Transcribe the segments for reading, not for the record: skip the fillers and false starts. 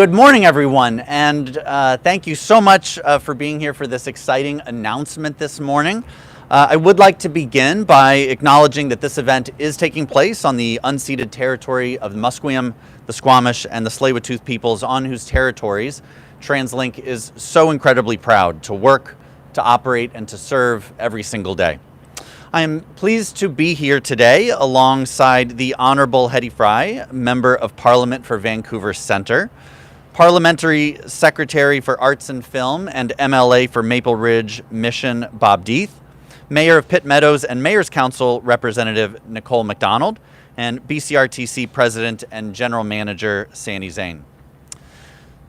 Good morning, everyone, and thank you so much for being here for this exciting announcement this morning. I would like to begin by acknowledging that this event is taking place on the unceded territory of the Musqueam, the Squamish, and the Tsleil-Waututh peoples, on whose territories TransLink is so incredibly proud to work, to operate, and to serve every single day. I am pleased to be here today alongside the Honourable Hetty Fry, Member of Parliament for Vancouver Centre, Parliamentary Secretary for Arts and Film and MLA for Maple Ridge Mission, Bob Deeth, Mayor of Pitt Meadows and Mayor's Council Representative Nicole MacDonald, and BCRTC President and General Manager Sandy Zane.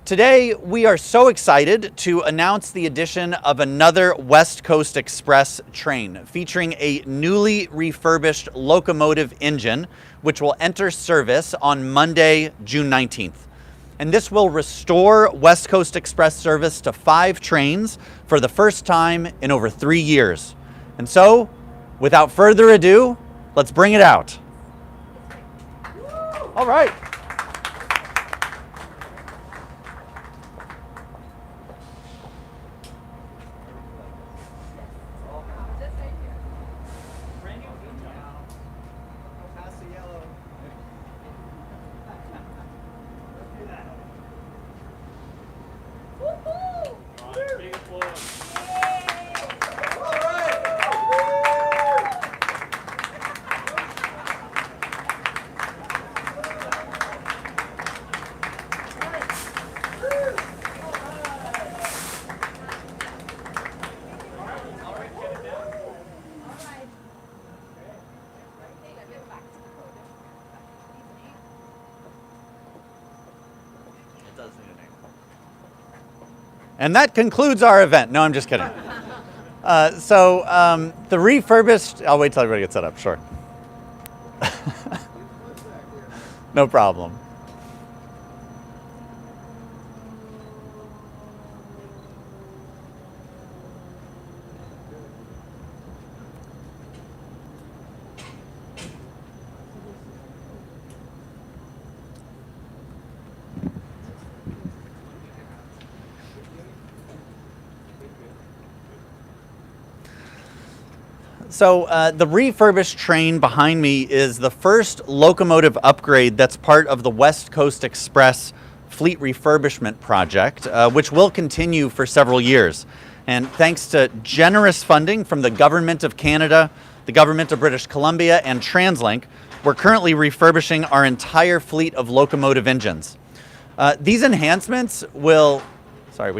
Today, we are so excited to announce the addition of another West Coast Express train featuring a newly refurbished locomotive engine, which will enter service on Monday, June 19th. And this will restore West Coast Express service to 5 trains for the first time in over 3 years. And so, without further ado, let's bring it out. All right. And that concludes our event. No, I'm just kidding. The refurbished, I'll wait till everybody gets set up, sure. No problem. The refurbished train behind me is the first locomotive upgrade that's part of the West Coast Express fleet refurbishment project, which will continue for several years. And thanks to generous funding from the Government of Canada, the Government of British Columbia, and TransLink, we're currently refurbishing our entire fleet of locomotive engines. These enhancements will, I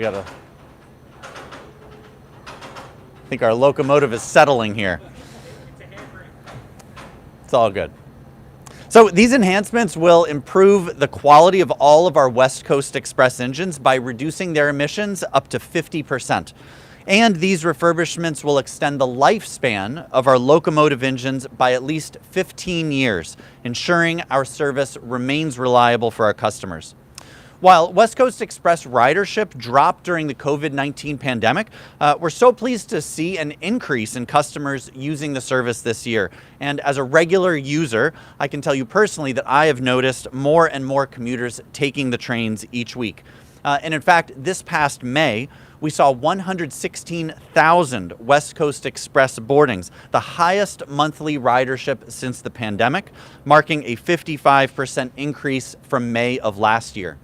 think our locomotive is settling here. It's all good. So these enhancements will improve the quality of all of our West Coast Express engines by reducing their emissions up to 50%. And these refurbishments will extend the lifespan of our locomotive engines by at least 15 years, ensuring our service remains reliable for our customers. While West Coast Express ridership dropped during the COVID-19 pandemic, we're so pleased to see an increase in customers using the service this year. And as a regular user, I can tell you personally that I have noticed more and more commuters taking the trains each week. And in fact, this past May, we saw 116,000 West Coast Express boardings, the highest monthly ridership since the pandemic, marking a 55% increase from May of last year.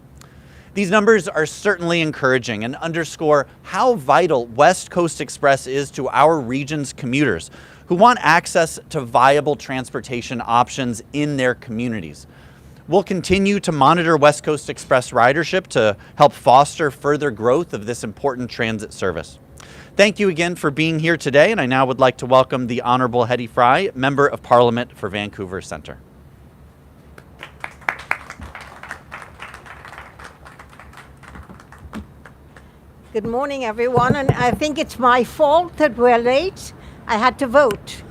These numbers are certainly encouraging and underscore how vital West Coast Express is to our region's commuters who want access to viable transportation options in their communities. We'll continue to monitor West Coast Express ridership to help foster further growth of this important transit service. Thank you again for being here today, and I now would like to welcome the Honourable Hetty Fry, Member of Parliament for Vancouver Centre. Good morning, everyone, and I think it's my fault that we're late. I had to vote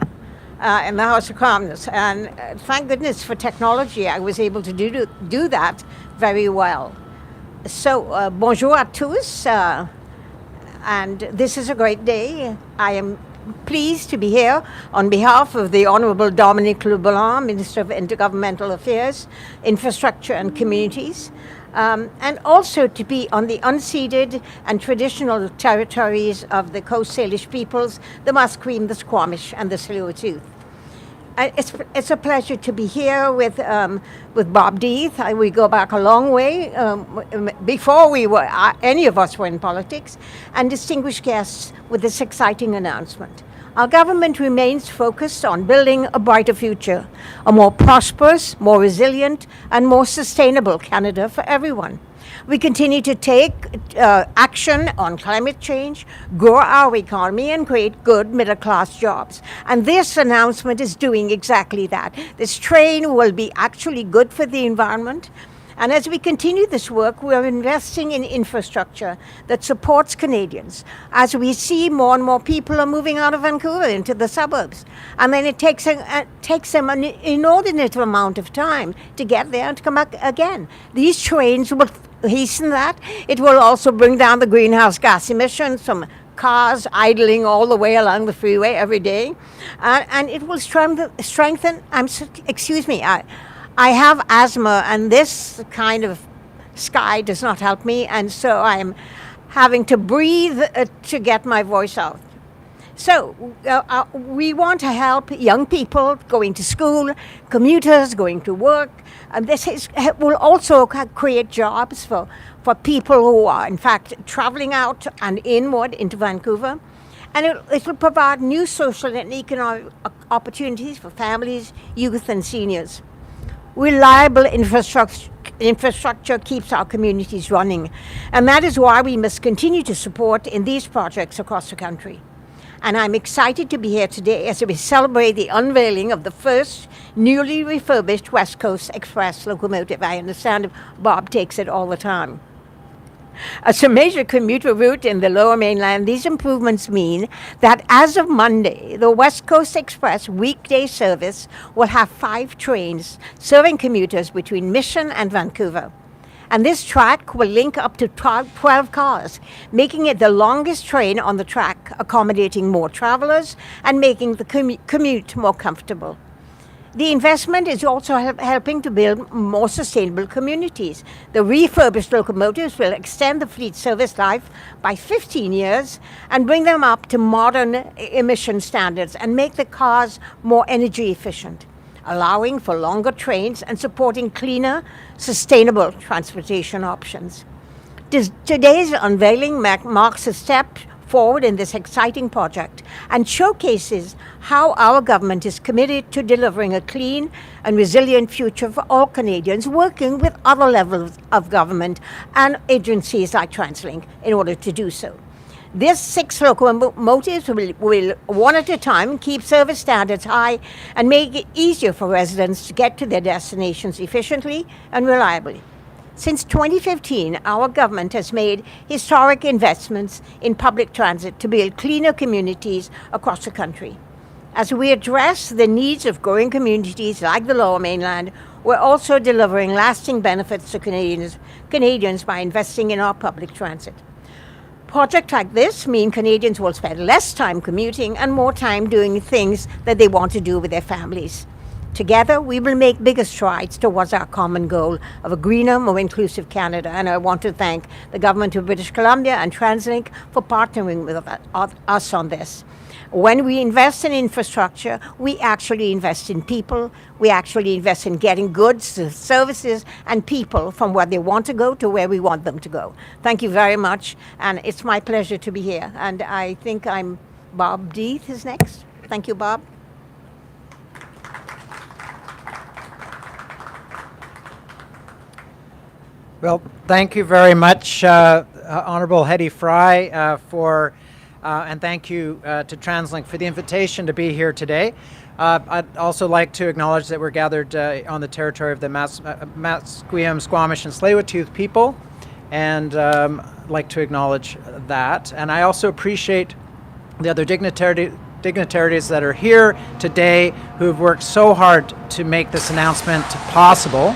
in the House of Commons, and thank goodness for technology, I was able to do that very well. So, bonjour à tous, and this is a great day. I am pleased to be here on behalf of the Honourable Dominic LeBlanc, Minister of Intergovernmental Affairs, Infrastructure and Communities. and also to be on the unceded and traditional territories of the Coast Salish peoples, the Musqueam, the Squamish, and the Tsleil-Waututh. It's a pleasure to be here with Bob Deeth. We go back a long way, before any of us were in politics, and distinguished guests with this exciting announcement. Our government remains focused on building a brighter future, a more prosperous, more resilient, and more sustainable Canada for everyone. We continue to take action on climate change, grow our economy, and create good middle-class jobs. And this announcement is doing exactly that. This train will be actually good for the environment. And as we continue this work, we are investing in infrastructure that supports Canadians. As we see more and more people are moving out of Vancouver into the suburbs. And then it takes them an inordinate amount of time to get there and to come back again. These trains will hasten that. It will also bring down the greenhouse gas emissions from cars idling all the way along the freeway every day. And it will strengthen, I have asthma, and this kind of sky does not help me, and so I'm having to breathe to get my voice out. So we want to help young people going to school, commuters going to work. And this will also create jobs for people who are, in fact, traveling out and inward into Vancouver. And it will provide new social and economic opportunities for families, youth, and seniors. Reliable infrastructure keeps our communities running, and that is why we must continue to support in these projects across the country. And I'm excited to be here today as we celebrate the unveiling of the first newly refurbished West Coast Express locomotive. I understand Bob takes it all the time. As a major commuter route in the Lower Mainland, these improvements mean that as of Monday, the West Coast Express weekday service will have 5 trains serving commuters between Mission and Vancouver. And this track will link up to 12 cars, making it the longest train on the track, accommodating more travelers and making the commute more comfortable. The investment is also helping to build more sustainable communities. The refurbished locomotives will extend the fleet service life by 15 years and bring them up to modern emission standards and make the cars more energy efficient, allowing for longer trains and supporting cleaner, sustainable transportation options. Today's unveiling marks a step forward in this exciting project and showcases how our government is committed to delivering a clean and resilient future for all Canadians, working with other levels of government and agencies like TransLink in order to do so. These 6 locomotives will one at a time keep service standards high and make it easier for residents to get to their destinations efficiently and reliably. Since 2015, our government has made historic investments in public transit to build cleaner communities across the country. As we address the needs of growing communities like the Lower Mainland, we're also delivering lasting benefits to Canadians by investing in our public transit. Projects like this mean Canadians will spend less time commuting and more time doing things that they want to do with their families. Together, we will make bigger strides towards our common goal of a greener, more inclusive Canada. And I want to thank the Government of British Columbia and TransLink for partnering with us on this. When we invest in infrastructure, we actually invest in people. We actually invest in getting goods, services, and people from where they want to go to where we want them to go. Thank you very much, and it's my pleasure to be here. And I think Bob Deeth is next. Thank you, Bob. Well, thank you very much, Honourable Hedy Fry, and thank you to TransLink for the invitation to be here today. I'd also like to acknowledge that we're gathered on the territory of the Musqueam, Squamish, and Tsleil-Waututh people, and like to acknowledge that. And I also appreciate the other dignitaries that are here today who have worked so hard to make this announcement possible.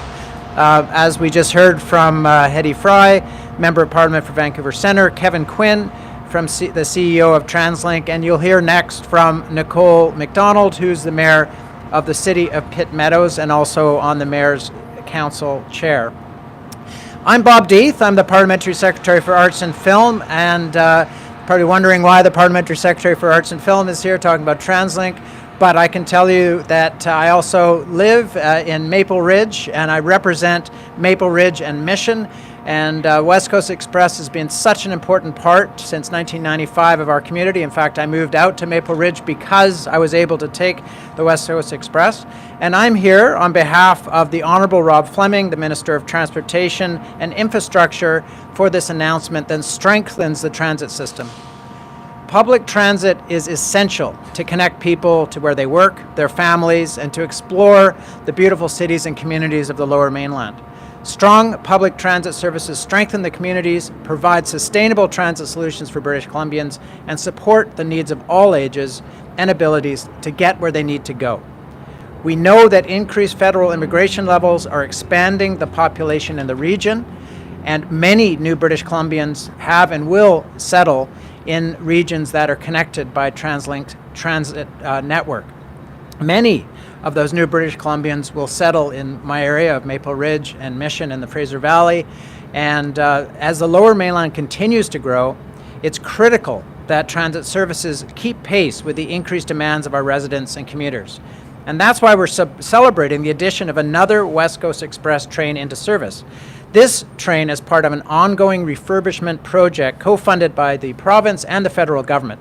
As we just heard from Hedy Fry, Member of Parliament for Vancouver Centre, Kevin Quinn from the CEO of TransLink, and you'll hear next from Nicole McDonald, who's the Mayor of the City of Pitt Meadows and also on the Mayor's Council Chair. I'm Bob Deeth. I'm the Parliamentary Secretary for Arts and Film, and probably wondering why the Parliamentary Secretary for Arts and Film is here talking about TransLink. But I can tell you that I also live in Maple Ridge, and I represent Maple Ridge and Mission. And West Coast Express has been such an important part since 1995 of our community. In fact, I moved out to Maple Ridge because I was able to take the West Coast Express. And I'm here on behalf of the Honourable Rob Fleming, the Minister of Transportation and Infrastructure, for this announcement that strengthens the transit system. Public transit is essential to connect people to where they work, their families, and to explore the beautiful cities and communities of the Lower Mainland. Strong public transit services strengthen the communities, provide sustainable transit solutions for British Columbians, and support the needs of all ages and abilities to get where they need to go. We know that increased federal immigration levels are expanding the population in the region, and many new British Columbians have and will settle in regions that are connected by TransLink transit network. Many of those new British Columbians will settle in my area of Maple Ridge and Mission in the Fraser Valley. And as the Lower Mainland continues to grow, it's critical that transit services keep pace with the increased demands of our residents and commuters. And that's why we're celebrating the addition of another West Coast Express train into service. This train is part of an ongoing refurbishment project co-funded by the province and the federal government.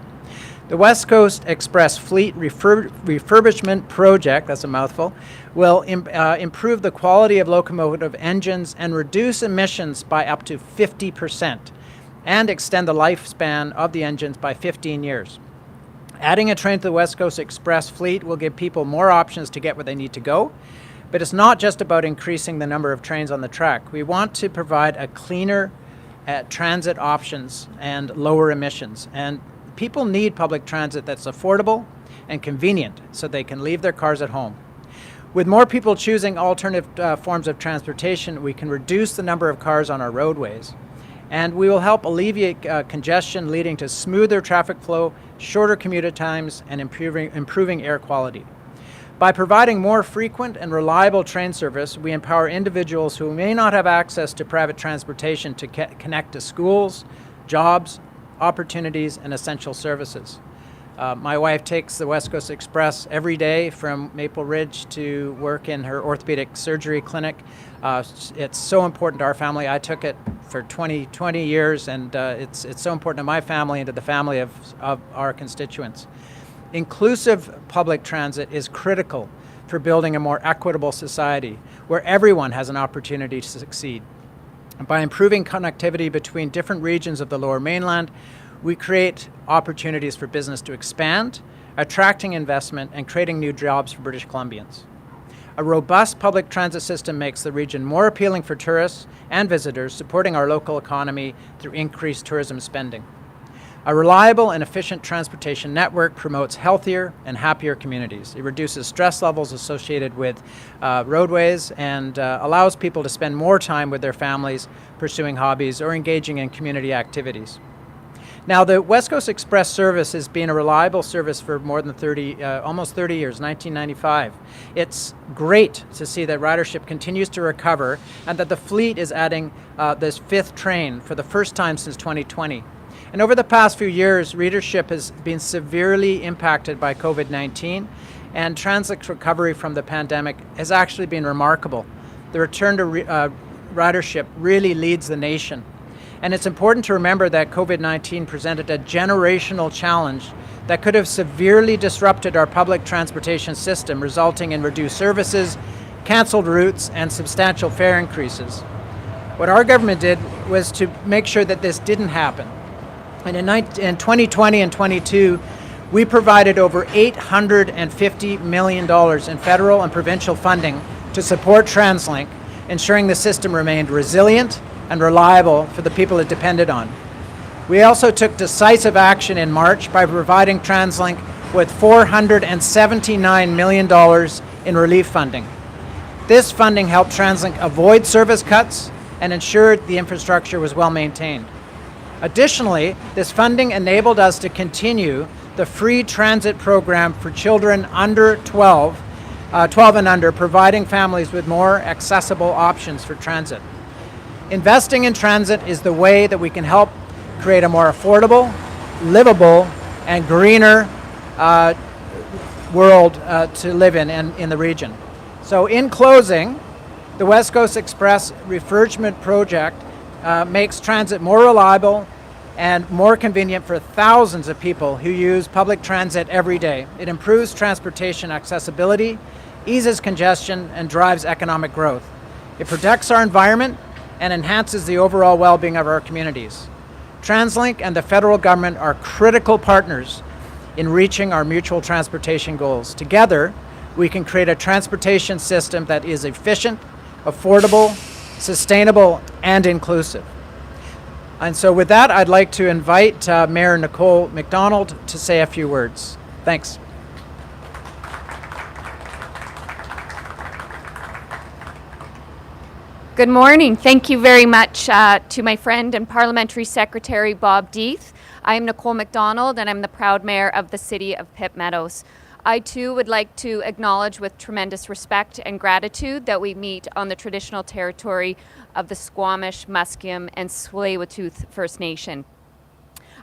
The West Coast Express Fleet Refurbishment Project, that's a mouthful, will improve the quality of locomotive engines and reduce emissions by up to 50% and extend the lifespan of the engines by 15 years. Adding a train to the West Coast Express fleet will give people more options to get where they need to go, but it's not just about increasing the number of trains on the track. We want to provide a cleaner transit options and lower emissions. And people need public transit that's affordable and convenient so they can leave their cars at home. With more people choosing alternative forms of transportation, we can reduce the number of cars on our roadways. And we will help alleviate congestion, leading to smoother traffic flow, shorter commute times, and improving air quality. By providing more frequent and reliable train service, we empower individuals who may not have access to private transportation to connect to schools, jobs, opportunities, and essential services. My wife takes the West Coast Express every day from Maple Ridge to work in her orthopedic surgery clinic. It's so important to our family. I took it for 20 years, and it's so important to my family and to the family of our constituents. Inclusive public transit is critical for building a more equitable society where everyone has an opportunity to succeed. By improving connectivity between different regions of the Lower Mainland, we create opportunities for business to expand, attracting investment and creating new jobs for British Columbians. A robust public transit system makes the region more appealing for tourists and visitors, supporting our local economy through increased tourism spending. A reliable and efficient transportation network promotes healthier and happier communities. It reduces stress levels associated with roadways and allows people to spend more time with their families, pursuing hobbies or engaging in community activities. Now, the West Coast Express service has been a reliable service for more than almost 30 years, 1995. It's great to see that ridership continues to recover and that the fleet is adding this fifth train for the first time since 2020. And over the past few years, readership has been severely impacted by COVID-19, and TransLink's recovery from the pandemic has actually been remarkable. The return to ridership really leads the nation. And it's important to remember that COVID-19 presented a generational challenge that could have severely disrupted our public transportation system, resulting in reduced services, canceled routes, and substantial fare increases. What our government did was to make sure that this didn't happen. And in 2020 and 22, we provided over $850 million in federal and provincial funding to support TransLink, ensuring the system remained resilient and reliable for the people it depended on. We also took decisive action in March by providing TransLink with $479 million in relief funding. This funding helped TransLink avoid service cuts and ensured the infrastructure was well maintained. Additionally, this funding enabled us to continue the free transit program for children under 12 and under, providing families with more accessible options for transit. Investing in transit is the way that we can help create a more affordable, livable, and greener world to live in the region. So in closing, the West Coast Express refurbishment project makes transit more reliable and more convenient for thousands of people who use public transit every day. It improves transportation accessibility, eases congestion, and drives economic growth. It protects our environment and enhances the overall well-being of our communities. TransLink and the federal government are critical partners in reaching our mutual transportation goals. Together, we can create a transportation system that is efficient, affordable, sustainable, and inclusive. And so with that, I'd like to invite Mayor Nicole MacDonald to say a few words. Thanks. Good morning. Thank you very much to my friend and Parliamentary Secretary Bob Deeth. I am Nicole MacDonald and I'm the proud Mayor of the City of Pitt Meadows. I too would like to acknowledge with tremendous respect and gratitude that we meet on the traditional territory of the Squamish, Musqueam and Tsleil-Waututh First Nation.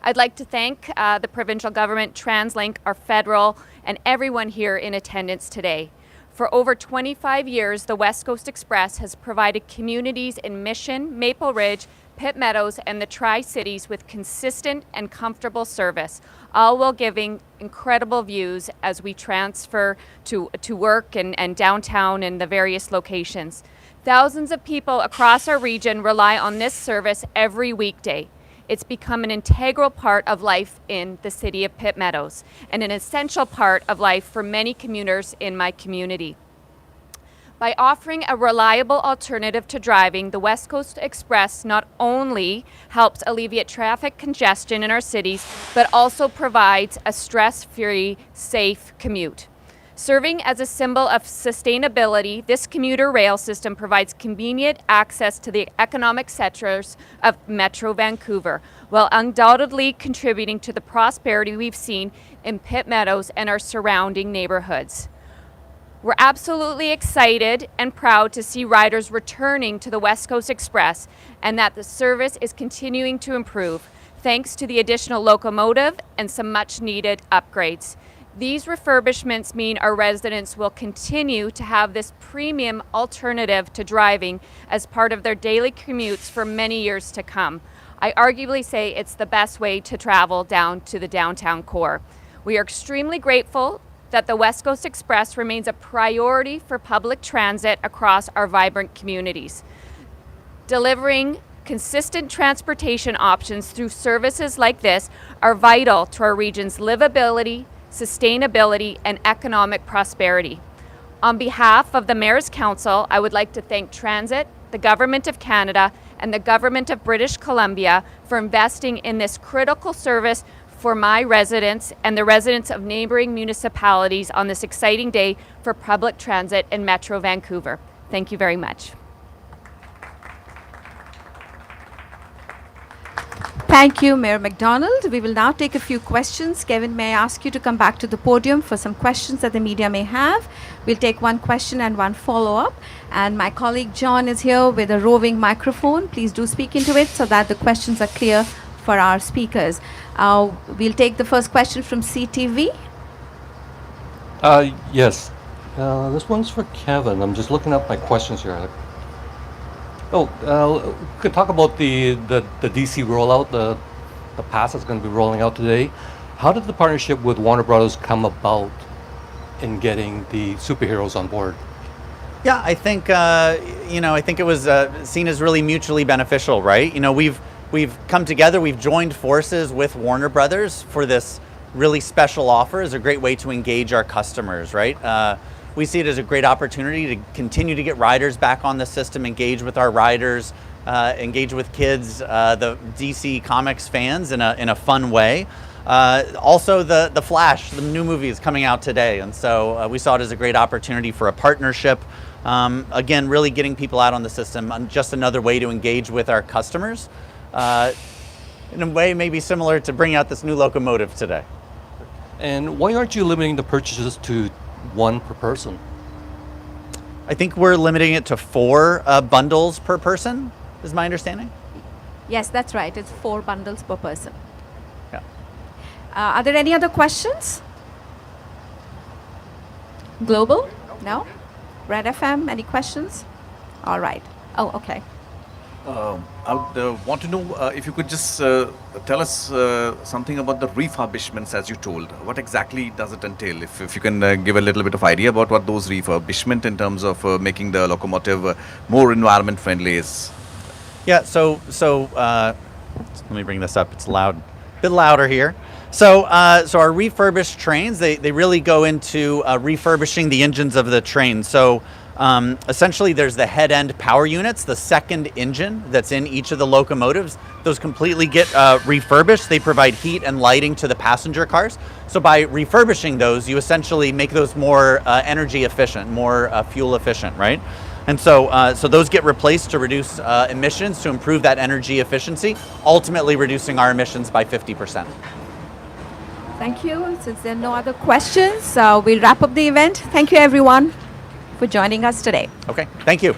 I'd like to thank the provincial government, TransLink, our federal, and everyone here in attendance today. For over 25 years, the West Coast Express has provided communities in Mission, Maple Ridge, Pitt Meadows, and the Tri-Cities with consistent and comfortable service, all while giving incredible views as we transfer to work and downtown and the various locations. Thousands of people across our region rely on this service every weekday. It's become an integral part of life in the city of Pitt Meadows and an essential part of life for many commuters in my community. By offering a reliable alternative to driving, the West Coast Express not only helps alleviate traffic congestion in our cities, but also provides a stress-free, safe commute. Serving as a symbol of sustainability, this commuter rail system provides convenient access to the economic centers of Metro Vancouver, while undoubtedly contributing to the prosperity we've seen in Pitt Meadows and our surrounding neighborhoods. We're absolutely excited and proud to see riders returning to the West Coast Express and that the service is continuing to improve, thanks to the additional locomotive and some much needed upgrades. These refurbishments mean our residents will continue to have this premium alternative to driving as part of their daily commutes for many years to come. I arguably say it's the best way to travel down to the downtown core. We are extremely grateful that the West Coast Express remains a priority for public transit across our vibrant communities. Delivering consistent transportation options through services like this are vital to our region's livability, sustainability, and economic prosperity. On behalf of the Mayor's Council, I would like to thank Transit, the Government of Canada, and the Government of British Columbia for investing in this critical service for my residents and the residents of neighboring municipalities on this exciting day for public transit in Metro Vancouver. Thank you very much. Thank you, Mayor MacDonald. We will now take a few questions. Kevin, may I ask you to come back to the podium for some questions that the media may have? We'll take one question and one follow-up. And my colleague John is here with a roving microphone. Please do speak into it so that the questions are clear for our speakers. We'll take the first question from CTV. Yes. This one's for Kevin. I'm just looking up my questions here. Could talk about the DC rollout, the pass that's going to be rolling out today. How did the partnership with Warner Brothers come about in getting the superheroes on board? Yeah, I think I think it was seen as really mutually beneficial, right? You know, we've come together, we've joined forces with Warner Brothers for this really special offer as a great way to engage our customers, right? We see it as a great opportunity to continue to get riders back on the system, engage with our riders, engage with kids, the DC Comics fans in a fun way. Also, the Flash, the new movie is coming out today, and so we saw it as a great opportunity for a partnership. Again, really getting people out on the system, just another way to engage with our customers. In a way maybe similar to bring out this new locomotive today. And why aren't you limiting the purchases to one per person? I think we're limiting it to 4 bundles per person. is my understanding. Yes, that's right. It's 4 bundles per person. Yeah. Are there any other questions? Global? No? Red FM, any questions? All right. Oh, okay. I would want to know if you could just tell us something about the refurbishments as you told. What exactly does it entail? If you can give a little bit of idea about what those refurbishment in terms of making the locomotive more environment friendly is. Yeah, so let me bring this up. It's loud, a bit louder here. So our refurbished trains, they really go into refurbishing the engines of the train. So essentially there's the head end power units, the second engine that's in each of the locomotives. Those completely get refurbished. They provide heat and lighting to the passenger cars. So by refurbishing those, you essentially make those more energy efficient, more fuel efficient, right? And so those get replaced to reduce emissions, to improve that energy efficiency, ultimately reducing our emissions by 50%. Thank you. Since there are no other questions, we'll wrap up the event. Thank you, everyone, for joining us today. Okay, thank you.